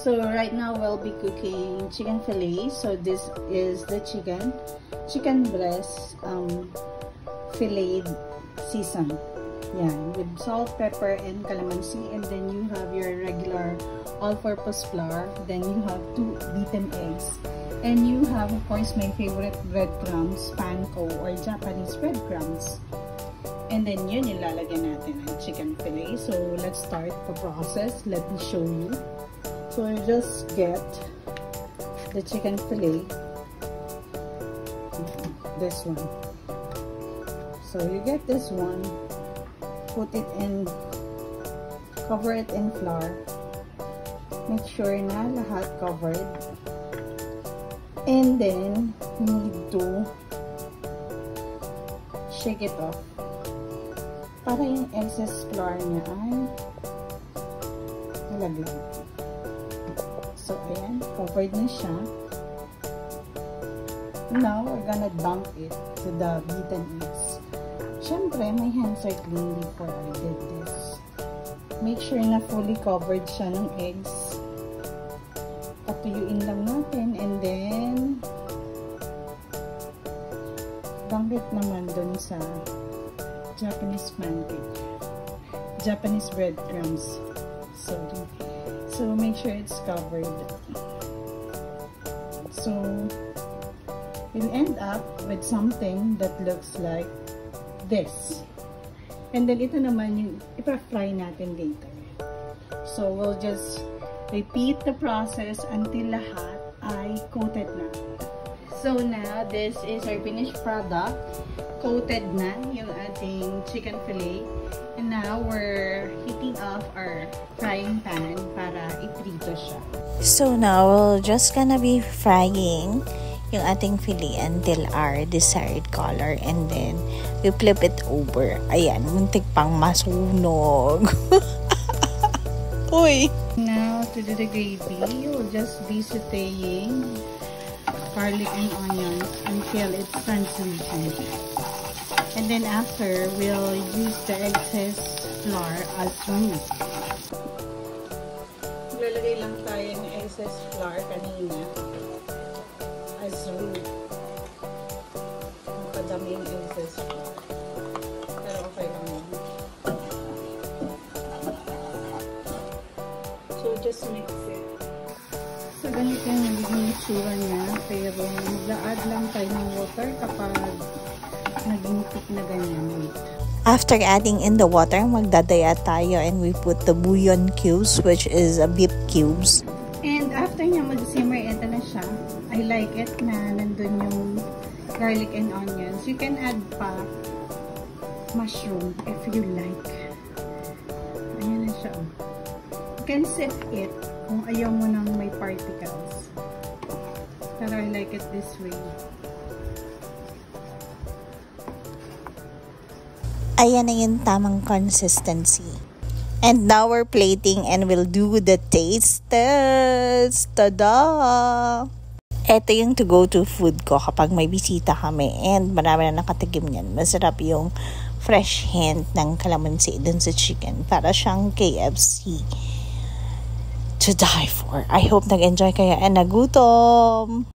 So right now we'll be cooking chicken fillet. So this is the chicken breast fillet seasoned. Yeah, with salt, pepper, and calamansi. And then you have your regular all-purpose flour. Then you have 2 beaten eggs. And you have, of course, my favorite breadcrumbs, panko or Japanese breadcrumbs. And then yun yung lalagyan natin ng chicken fillet. So let's start the process. Let me show you. So you just get the chicken fillet. This one. So you get this one. Put it in, cover it in flour. Make sure na lahat covered. And then, you need to shake it off. Para yung excess flour niya ay nalaglag. So, ayan, covered na siya. Now, we're gonna dunk it to the beaten eggs. Siyempre, my hands are clean before I did this. Make sure na fully covered siya ng eggs. Patuyuin lang natin and then dunk it naman dun sa Japanese pancake. Japanese breadcrumbs. So make sure it's covered. So, we'll end up with something that looks like this. And then ito naman yung ipa-fry natin later. So we'll just repeat the process until lahat ay coated na. So now this is our finished product. Coated na yung ating chicken fillet. And now we're heating off our frying pan para iprito siya. So now we're just gonna be frying yung ating fillet until our desired color, and then we flip it over. Ayan, muntik pang masunog. Uy! Now, to do the gravy, you'll just be sauteing garlic and onions until it's translucent. And then after, we'll use the excess flour as roux. Lalagay lang tayo ng excess flour kanina. As roux. Napadami yung excess flour. Pero okay lang yun. So just mix it. So ganito yung nagiging itsura niya. Pero mag-add lang tayo ng water kapag naging thick na ganyan. After adding in the water, magdadaya tayo and we put the bouillon cubes, which is a beef cubes. And after niya mag-simmer, ito na siya. I like it na nandun yung garlic and onions. You can add pa mushroom if you like. Ayan na siya. You can sift it kung ayaw mo nang may particles. Pero I like it this way. Ayan na yung tamang consistency. And now we're plating and we'll do the taste test. Tada! Ito yung to-go-to food ko kapag may bisita kami and marami na nakatigim yan. Masarap yung fresh hint ng calamansi dun sa chicken. Para siyang KFC. To die for. I hope nag-enjoy kayo and nagutom!